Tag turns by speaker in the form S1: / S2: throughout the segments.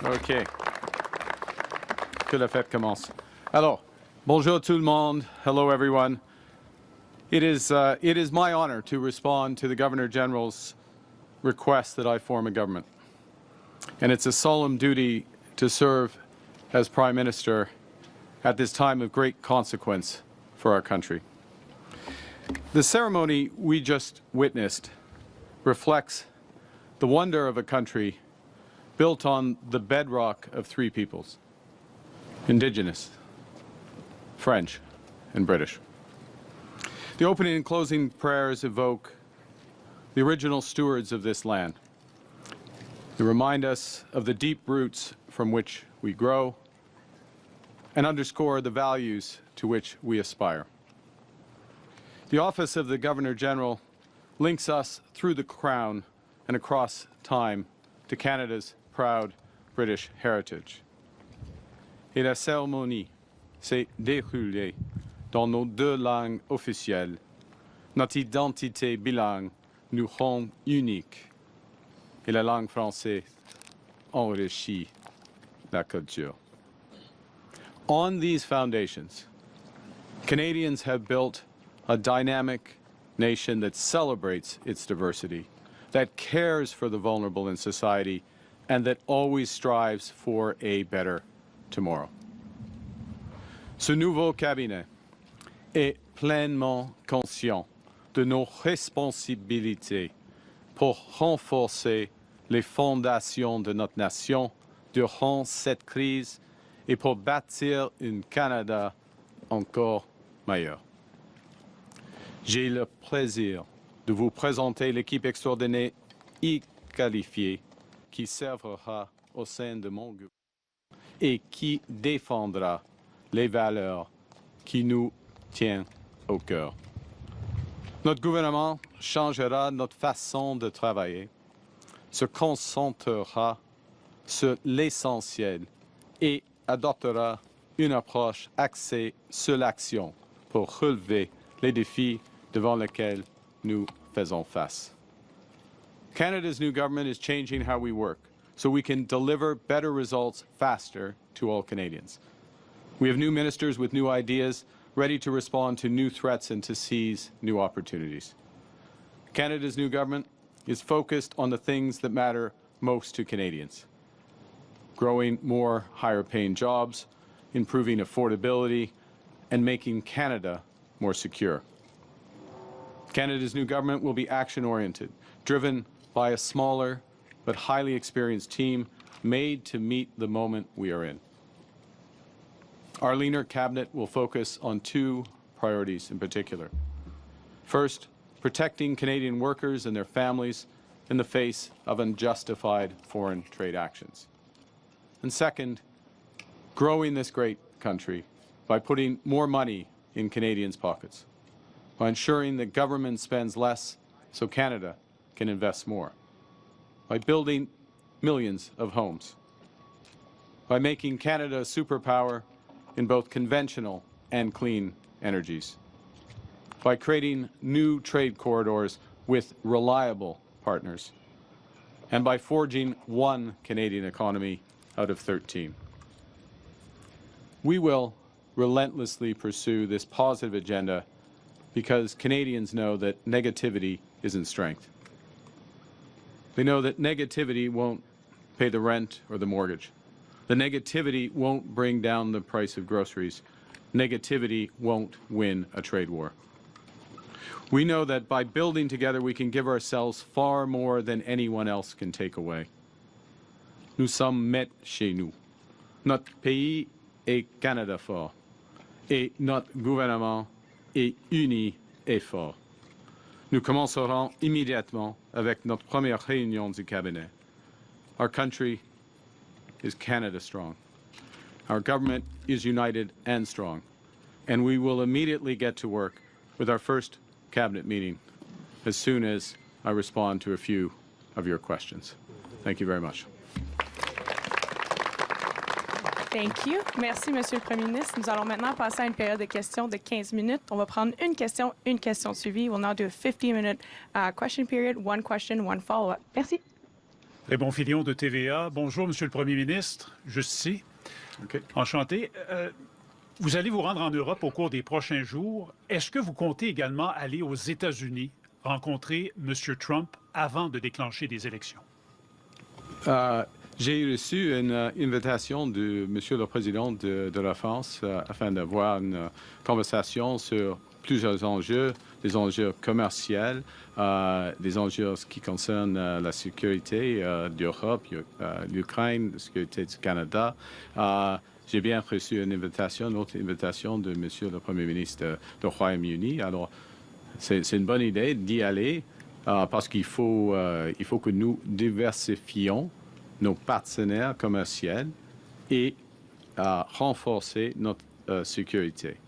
S1: OK. Que la fête commence. Alors, bonjour tout le monde. Hello, everyone. It is my honor to respond to the Governor General's request that I form a government. And it's a solemn duty to serve as Prime Minister at this time of great consequence for our country. The ceremony we just witnessed reflects the wonder of a country built on the bedrock of three peoples: Indigenous, French, and British. The opening and closing prayers evoke the original stewards of this land. They remind us of the deep roots from which we grow and underscore the values to which we aspire. The office of the Governor General links us through the Crown and across time to Canada's proud British heritage. Et la cérémonie s'est déroulée dans nos deux langues officielles. Notre identité bilingue nous rend uniques et la langue française enrichit la culture. On these foundations, Canadians have built a dynamic nation that celebrates its diversity, that cares for the vulnerable in society, and that always strives for a better tomorrow. Ce nouveau cabinet est pleinement conscient de nos responsabilités pour renforcer les fondations de notre nation durant cette crise et pour bâtir un Canada encore meilleur. J'ai le plaisir de vous présenter l'équipe extraordinaire et qualifiée qui servira au sein de mon gouvernement et qui défendra les valeurs qui nous tiennent au cœur. Notre gouvernement changera notre façon de travailler, se concentrera sur l'essentiel et adoptera une approche axée sur l'action pour relever les défis devant lesquels nous faisons face. Canada's new government is changing how we work so we can deliver better results faster to all Canadians. We have new ministers with new ideas, ready to respond to new threats and to seize new opportunities. Canada's new government is focused on the things that matter most to Canadians: growing more higher-paying jobs, improving affordability, and making Canada more secure. Canada's new government will be action-oriented, driven by a smaller but highly experienced team made to meet the moment we are in. Our leaner cabinet will focus on two priorities in particular. First, protecting Canadian workers and their families in the face of unjustified foreign trade actions. And second, growing this great country by putting more money in Canadians' pockets, by ensuring that government spends less so Canada can invest more, by building millions of homes, by making Canada a superpower in both conventional and clean energies, by creating new trade corridors with reliable partners, and by forging one Canadian economy out of 13. We will relentlessly pursue this positive agenda because Canadians know that negativity isn't strength. They know that negativity won't pay the rent or the mortgage. The negativity won't bring down the price of groceries. Negativity won't win a trade war. We know that by building together, we can give ourselves far more than anyone else can take away. Nous sommes maîtres chez nous. Notre pays est Canada fort. Et notre gouvernement est uni et fort. Nous commencerons immédiatement avec notre première réunion du cabinet. Our country is Canada strong. Our government is united and strong. And we will immediately get to work with our first cabinet meeting as soon as I respond to a few of your questions. Thank you very much.
S2: Thank you. Merci, Monsieur le Premier ministre. Nous allons maintenant passer à une période de questions de 15 minutes. On va prendre une question suivie. We'll now do a 15-minute question period, one question, one follow-up. Merci.
S3: Raymond Filion de TVA. Bonjour, Monsieur le Premier ministre. Juste ici.
S1: Okay.
S3: Enchanté. Vous allez vous rendre en Europe au cours des prochains jours. Est-ce que vous comptez également aller aux États-Unis rencontrer M. Trump avant de déclencher des élections?
S1: J'ai reçu une invitation de Monsieur le Président de la France afin d'avoir une conversation sur plusieurs enjeux, des enjeux commerciaux, des enjeux qui concernent la sécurité d'Europe, l'Ukraine, la sécurité du Canada. J'ai bien reçu une autre invitation de Monsieur le Premier ministre du Royaume-Uni. Alors, c'est une bonne idée d'y aller parce qu'il faut que nous diversifions nos partenaires commerciaux et renforcer notre sécurité.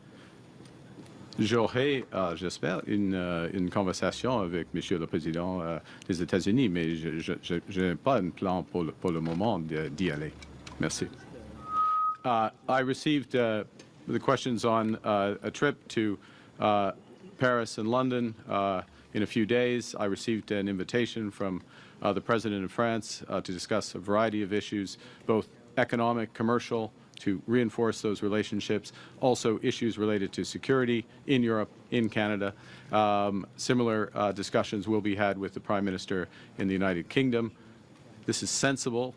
S1: J'aurai, j'espère, une conversation avec Monsieur le Président des États-Unis, mais je n'ai pas un plan pour le moment d'y aller. Merci. I received the questions on a trip to Paris and London in a few days. I received an invitation from the President of France to discuss a variety of issues, both economic, commercial, to reinforce those relationships, also issues related to security in Europe, in Canada. Similar discussions will be had with the Prime Minister in the United Kingdom. This is sensible.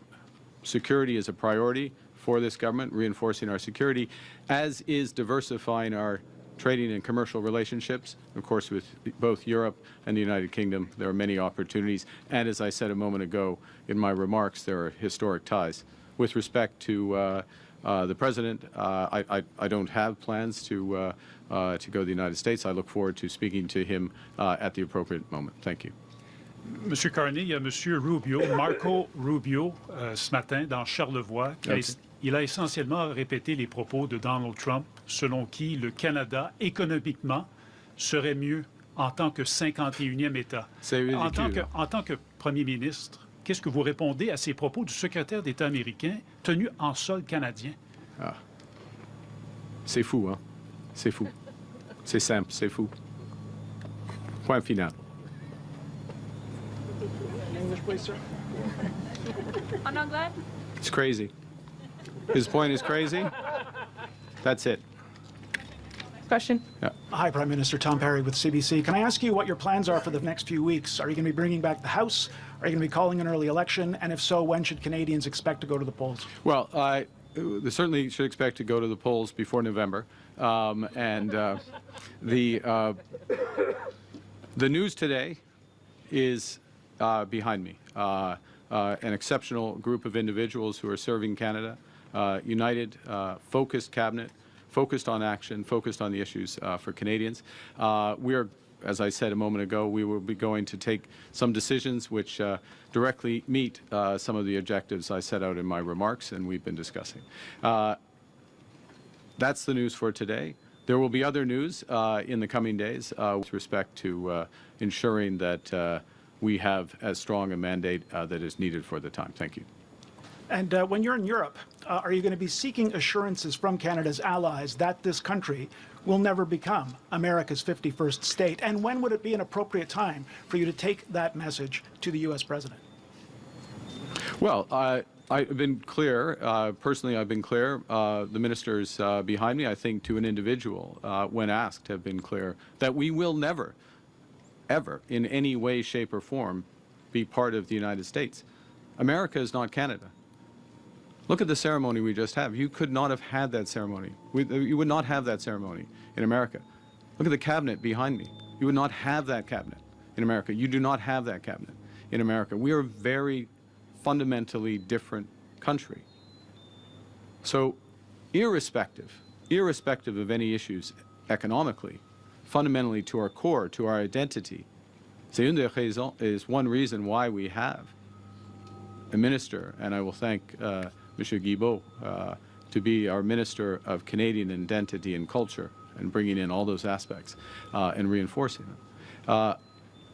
S1: Security is a priority for this government, reinforcing our security, as is diversifying our trading and commercial relationships. Of course, with both Europe and the United Kingdom, there are many opportunities. And as I said a moment ago in my remarks, there are historic ties. With respect to the President, I don't have plans to go to the United States. I look forward to speaking to him at the appropriate moment. Thank you.
S3: Monsieur Carney, il y a Monsieur Rubio, Marco Rubio, ce matin dans Charlevoix, il a essentiellement répété les propos de Donald Trump, selon qui le Canada, économiquement, serait mieux en tant que 51e État.
S1: C'est ridicule.
S3: En tant que Premier ministre, qu'est-ce que vous répondez à ces propos du secrétaire d'État américain tenus en sol canadien?
S1: Ah. C'est fou, hein? C'est fou. C'est simple, c'est fou. Point final.
S4: English, please, sir.
S5: En anglais?
S1: It's crazy. His point is crazy. That's it.
S2: Question.
S1: Yeah.
S4: Hi, Prime Minister Tom Perry with CBC. Can I ask you what your plans are for the next few weeks? Are you going to be bringing back the House? Are you going to be calling an early election? And if so, when should Canadians expect to go to the polls?
S1: Well, they certainly should expect to go to the polls before November. The news today is behind me. An exceptional group of individuals who are serving Canada, united, focused cabinet, focused on action, focused on the issues for Canadians. We are, as I said a moment ago, we will be going to take some decisions which directly meet some of the objectives I set out in my remarks and we've been discussing. That's the news for today. There will be other news in the coming days with respect to ensuring that we have as strong a mandate that is needed for the time. Thank you.
S4: And when you're in Europe, are you going to be seeking assurances from Canada's allies that this country will never become America's 51st state? And when would it be an appropriate time for you to take that message to the U.S. president?
S1: Well, I've been clear. Personally, I've been clear. The ministers behind me, I think, to an individual, when asked, have been clear that we will never, ever, in any way, shape, or form, be part of the United States. America is not Canada. Look at the ceremony we just had. You could not have had that ceremony. You would not have that ceremony in America. Look at the cabinet behind me. You would not have that cabinet in America. You do not have that cabinet in America. We are a very fundamentally different country. So irrespective of any issues economically, fundamentally to our core, to our identity, is one reason why we have a minister, and I will thank Monsieur Guilbeault to be our Minister of Canadian Identity and Culture and bringing in all those aspects and reinforcing them.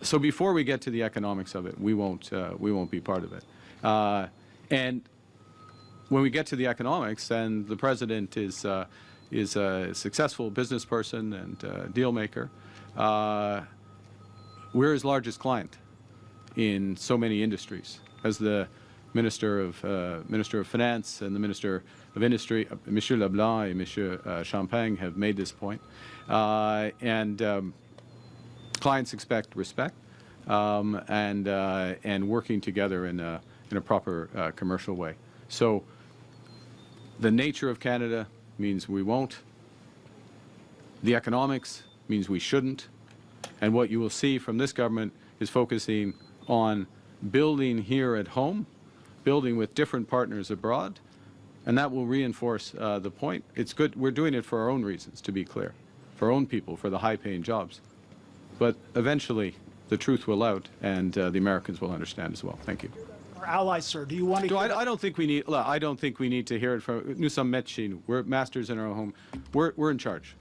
S1: So before we get to the economics of it, we won't be part of it. And when we get to the economics, then the President is a successful business person and deal maker. We're his largest client in so many industries. as the Minister of Finance and the Minister of Industry, Monsieur Leblanc and Monsieur Champagne have made this point. Clients expect respect and working together in a proper commercial way. So the nature of Canada means we won't. The economics means we shouldn't. And what you will see from this government is focusing on building here at home, building with different partners abroad, and that will reinforce the point. It's good. We're doing it for our own reasons, to be clear, for our own people, for the high-paying jobs. But eventually, the truth will out, and the Americans will understand as well. Thank you.
S4: Our allies, sir, do you want to?
S1: I don't think we need. Look, I don't think we need to hear it from. Nous sommes maîtres. We're masters in our own home. We're in charge.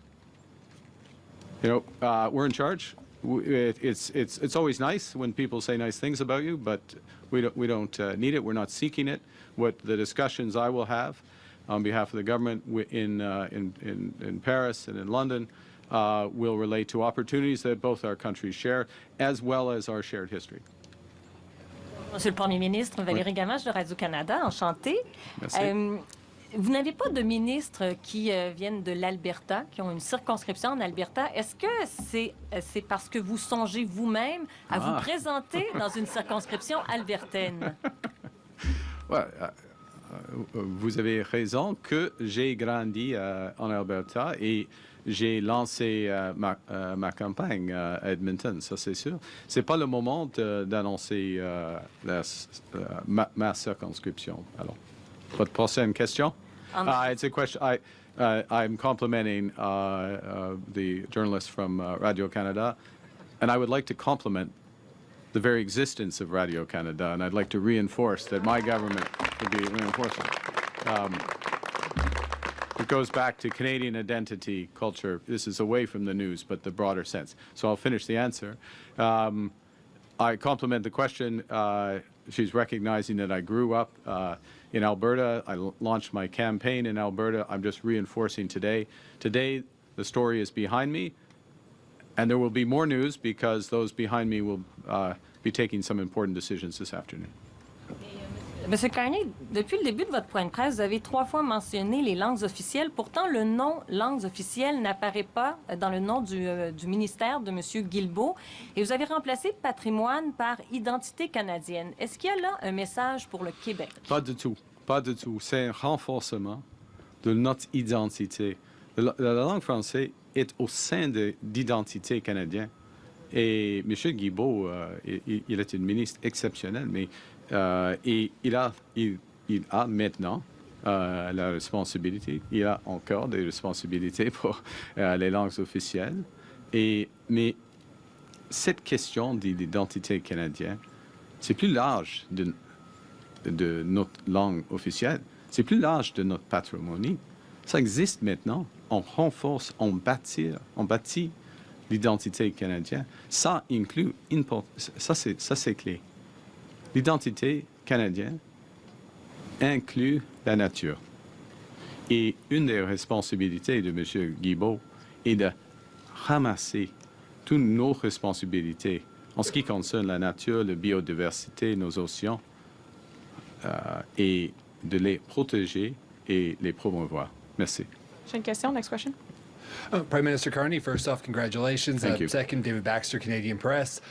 S1: You know, we're in charge. It's always nice when people say nice things about you, but we don't need it. We're not seeking it. What the discussions I will have on behalf of the government in Paris and in London will relate to opportunities that both our countries share, as well as our shared history.
S6: Monsieur le Premier ministre, Valérie Gamache de Radio-Canada, enchantée.
S1: Merci.
S6: Vous n'avez pas de ministres qui viennent de l'Alberta, qui ont une circonscription en Alberta. Est-ce que c'est parce que vous songez vous-même à vous présenter dans une circonscription albertaine?
S1: Ouais, vous avez raison que j'ai grandi en Alberta et j'ai lancé ma campagne à Edmonton, ça c'est sûr. C'est pas le moment d'annoncer ma circonscription. Alors, votre prochaine question? It's a question. I'm complimenting the journalist from Radio-Canada, and I would like to compliment the very existence of Radio-Canada, and I'd like to reinforce that my government would be reinforcing. It goes back to Canadian identity, culture. This is away from the news, but the broader sense. So I'll finish the answer. I compliment the question. She's recognizing that I grew up in Alberta. I launched my campaign in Alberta. I'm just reinforcing today. Today, the story is behind me, and there will be more news because those behind me will be taking some important decisions this afternoon.
S6: Monsieur Carney, depuis le début de votre point de presse, vous avez 3 fois mentionné les langues officielles. Pourtant, le nom langues officielles n'apparaît pas dans le nom du ministère de M. Guilbeault. Et vous avez remplacé patrimoine par identité canadienne. Est-ce qu'il y a là un message pour le Québec?
S1: Pas du tout. Pas du tout. C'est un renforcement de notre identité. La langue française est au sein de l'identité canadienne. Et M. Guilbeault, il est un ministre exceptionnel, mais et il a maintenant la responsabilité, il a encore des responsabilités pour les langues officielles. Mais cette question d'identité canadienne, c'est plus large de notre langue officielle, c'est plus large de notre patrimoine. Ça existe maintenant, on renforce, on bâtit l'identité canadienne. Ça inclut, ça c'est clé. L'identité canadienne inclut la nature. Et une des responsabilités de M. Guilbeault est de ramasser toutes nos responsabilités en ce qui concerne la nature, la biodiversité, nos océans, et de les protéger et les promouvoir. Merci.
S2: J'ai une question. Next question.
S7: Prime Minister Carney, first off, congratulations.
S1: Thank you.
S7: Second, David Baxter, Canadian Press.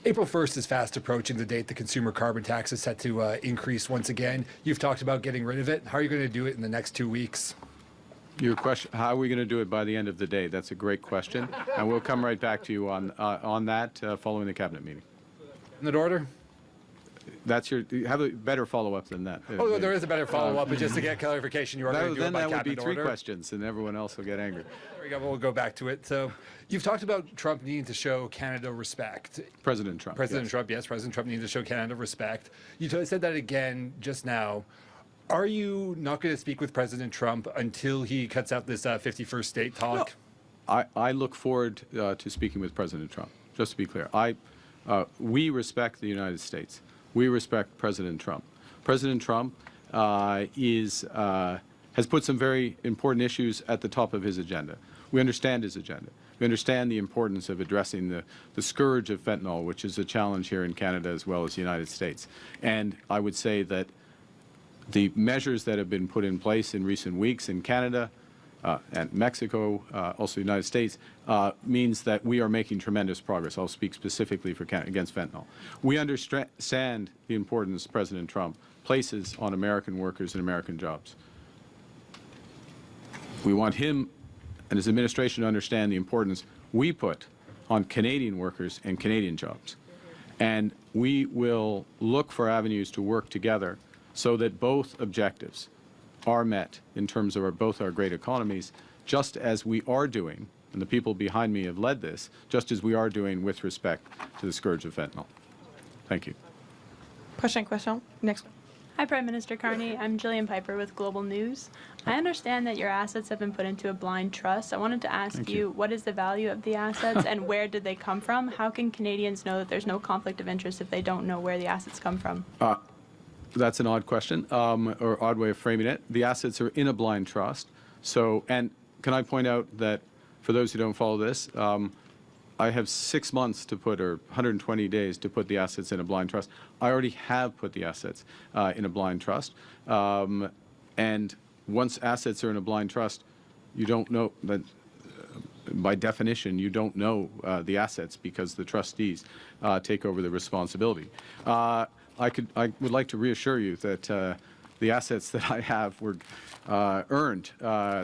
S7: April 1st is fast approaching, the date the consumer carbon tax is set to increase once again. You've talked about getting rid of it. How are you going to do it in the next 2 weeks?
S1: Your question, how are we going to do it by the end of the day? That's a great question, and we'll come right back to you on that following the cabinet meeting.
S7: In that order?
S1: That's you have a better follow-up than that.
S7: Oh, there is a better follow-up, but just to get clarification, you are going to do it by
S1: Then that would be
S7: cabinet
S1: 3
S7: order?
S1: questions, and everyone else will get angry.
S7: There we go. We'll go back to it. So you've talked about Trump needing to show Canada respect.
S1: President Trump.
S7: President
S1: yes.
S7: Trump, yes, President Trump needs to show Canada respect. You said that again just now. Are you not going to speak with President Trump until he cuts out this 51st state talk?
S1: No. I look forward to speaking with President Trump. Just to be clear, we respect the United States. We respect President Trump. President Trump has has put some very important issues at the top of his agenda. We understand his agenda. We understand the importance of addressing the scourge of fentanyl, which is a challenge here in Canada as well as the United States. And I would say that the measures that have been put in place in recent weeks in Canada and Mexico, also the United States, means that we are making tremendous progress. I'll speak specifically for Canada against fentanyl. We understand the importance President Trump places on American workers and American jobs. We want him and his administration to understand the importance we put on Canadian workers and Canadian jobs. And we will look for avenues to work together so that both objectives are met in terms of both our great economies, just as we are doing, and the people behind me have led this, just as we are doing with respect to the scourge of fentanyl. Thank you.
S2: Prochaine question. Next one.
S5: Hi, Prime Minister Carney. I'm Jillian Piper with Global News. I understand that your assets have been put into a blind trust. I wanted to ask you, what is the value of the assets and where did they come from? How can Canadians know that there's no conflict of interest if they don't know where the assets come from?
S1: That's an odd question, or odd way of framing it. The assets are in a blind trust. So, and can I point out that for those who don't follow this, I have 6 months to put, or 120 days to put the assets in a blind trust. I already have put the assets in a blind trust. And once assets are in a blind trust, you don't know that, by definition, you don't know the assets because the trustees take over the responsibility. I would like to reassure you that the assets that I have were earned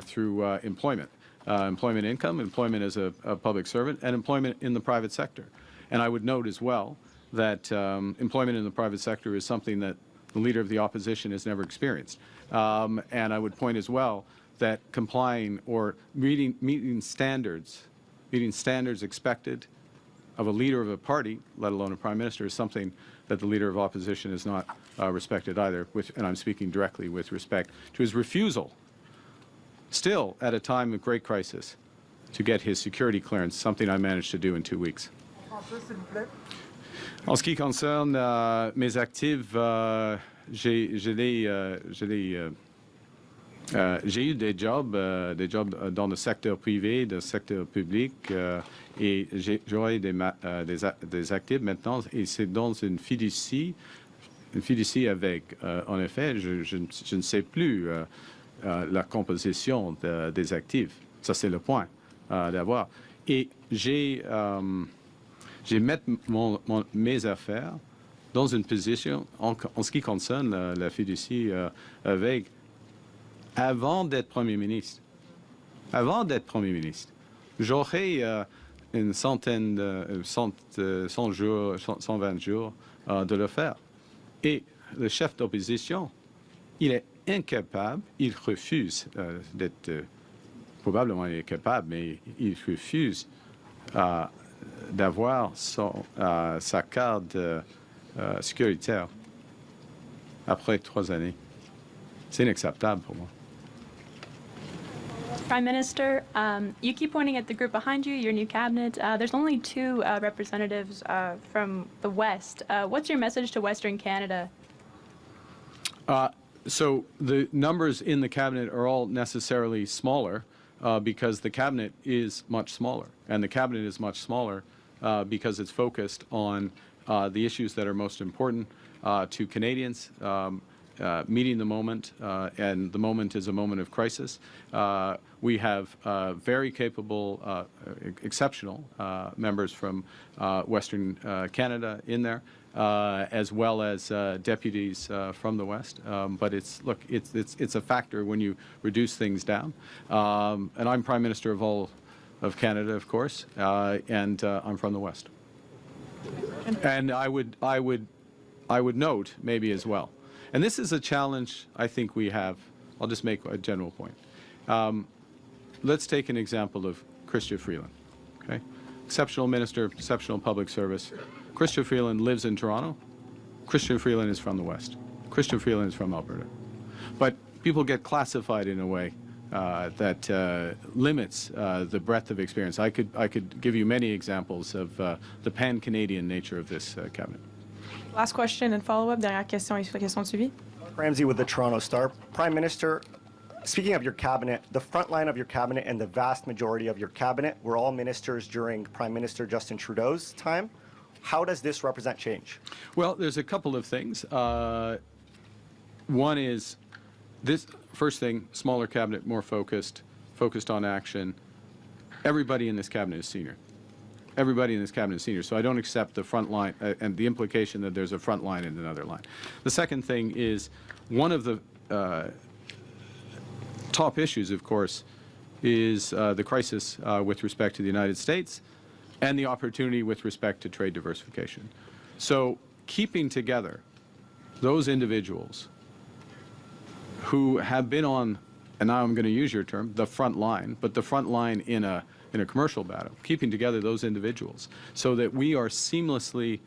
S1: through employment. Employment income, employment as a public servant, and employment in the private sector. And I would note as well that employment in the private sector is something that the Leader of the Opposition has never experienced. And I would point as well that complying or meeting standards expected of a leader of a party, let alone a Prime Minister, is something that the Leader of Opposition has not respected either, and I'm speaking directly with respect to his refusal, still at a time of great crisis, to get his security clearance, something I managed to do in 2 weeks. En ce qui concerne mes actifs, j'ai eu des jobs dans le secteur privé, dans le secteur public, et j'aurai des actifs maintenant, et c'est dans une fiducie avec, en effet, je ne sais plus la composition des actifs. Ça, c'est le point d'avoir. Et j'ai mettre mes affaires dans une position, en ce qui concerne la fiducie avec, avant d'être Premier ministre. Avant d'être Premier ministre, j'aurais une centaine, 100 jours, 120 jours de le faire. Et le chef d'opposition, il est incapable, il refuse d'être, probablement il est capable, mais il refuse d'avoir sa carte sécuritaire après 3 années. C'est inacceptable pour moi.
S5: Prime Minister, you keep pointing at the group behind you, your new cabinet. There's only 2 representatives from the West. What's your message to Western Canada?
S1: So the numbers in the cabinet are all necessarily smaller because the cabinet is much smaller. And the cabinet is much smaller because it's focused on the issues that are most important to Canadians, meeting the moment, and the moment is a moment of crisis. We have very capable, exceptional members from Western Canada in there, as well as deputies from the West. But it's a factor when you reduce things down. And I'm Prime Minister of all of Canada, of course, and I'm from the West. And I would note maybe as well. And this is a challenge I think we have. I'll just make a general point. Let's take an example of Chrystia Freeland. Okay, exceptional minister, exceptional public service. Chrystia Freeland lives in Toronto. Chrystia Freeland is from the West. Chrystia Freeland is from Alberta. But people get classified in a way that limits the breadth of experience. I could give you many examples of the pan-Canadian nature of this cabinet.
S2: Last question and follow-up. Dernière question et question de suivi.
S8: Ramsey with the Toronto Star. Prime Minister, Speaking of your cabinet, the front line of your cabinet and the vast majority of your cabinet were all ministers during Prime Minister Justin Trudeau's time. How does this represent change?
S1: Well, there's a couple of things. One is this first thing, smaller cabinet, more focused on action. Everybody in this cabinet is senior. Everybody in this cabinet is senior, so I don't accept the front line and the implication that there's a front line and another line. The second thing is one of the top issues, of course, is the crisis with respect to the United States and the opportunity with respect to trade diversification. So keeping together those individuals who have been on, and now I'm going to use your term, the front line, but the front line in a commercial battle, keeping together those individuals so that we are seamlessly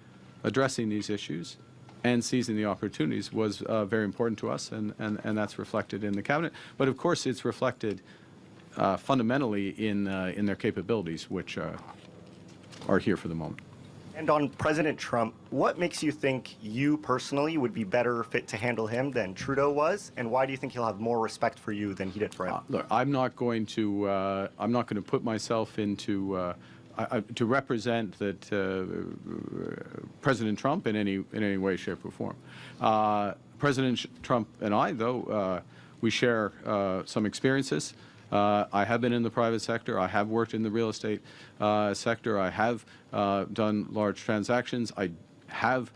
S1: addressing these issues and seizing the opportunities was very important to us, and that's reflected in the cabinet. But of course, it's reflected fundamentally in their capabilities, which are here for the moment.
S8: And on President Trump, what makes you think you personally would be better fit to handle him than Trudeau was, and why do you think he'll have more respect for you than he did for him?
S1: Look, I'm not going to put myself into to represent that President Trump in any way, shape, or form. President Trump and I, though, we share some experiences. I have been in the private sector. I have worked in the real estate sector. I have done large transactions. I have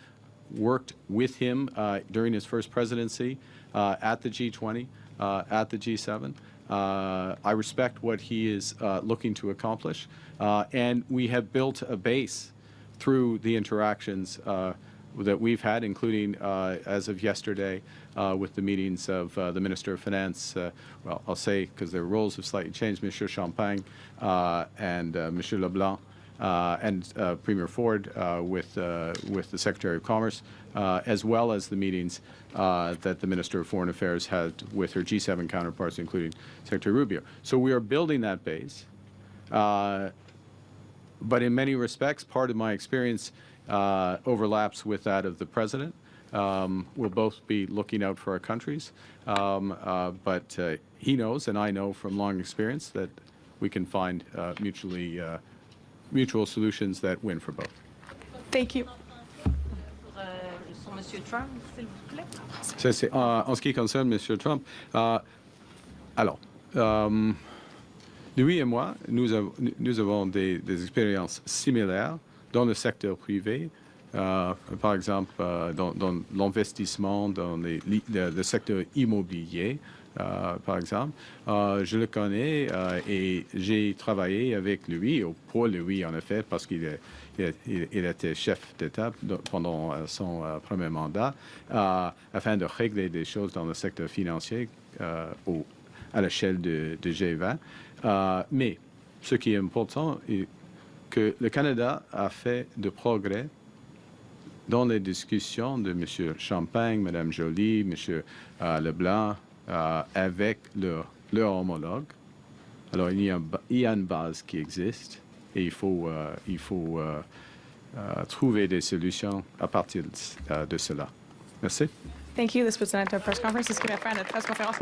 S1: worked with him during his first presidency at the G20, at the G7. I respect what he is looking to accomplish. And we have built a base through the interactions that we've had, including as of yesterday with the meetings of the Minister of Finance, well, I'll say, because their roles have slightly changed, Monsieur Champagne and Monsieur Leblanc, and Premier Ford with the Secretary of Commerce, as well as the meetings that the Minister of Foreign Affairs had with her G7 counterparts, including Secretary Rubio. So we are building that base. But in many respects, part of my experience overlaps with that of the President. We'll both be looking out for our countries. But he knows, and I know from long experience, that we can find mutual solutions that win for both.
S2: Thank you.
S6: Sur Monsieur Trump, s'il vous plaît.
S1: Ça, c'est en ce qui concerne M. Trump. Alors, lui et moi, nous avons des expériences similaires dans le secteur privé, par exemple dans l'investissement dans le secteur immobilier, par exemple. Je le connais et j'ai travaillé avec lui, ou pour lui en effet, parce qu'il était chef d'État pendant son premier mandat, afin de régler des choses dans le secteur financier à l'échelle de G20. Mais ce qui est important est que le Canada a fait de progrès dans les discussions de M. Champagne, Mme Joly, M. Leblanc, avec leur homologue. Alors, il y a une base qui existe et il faut trouver des solutions à partir de cela. Merci.
S2: Thank you. This was the press conference. This is going to press conference.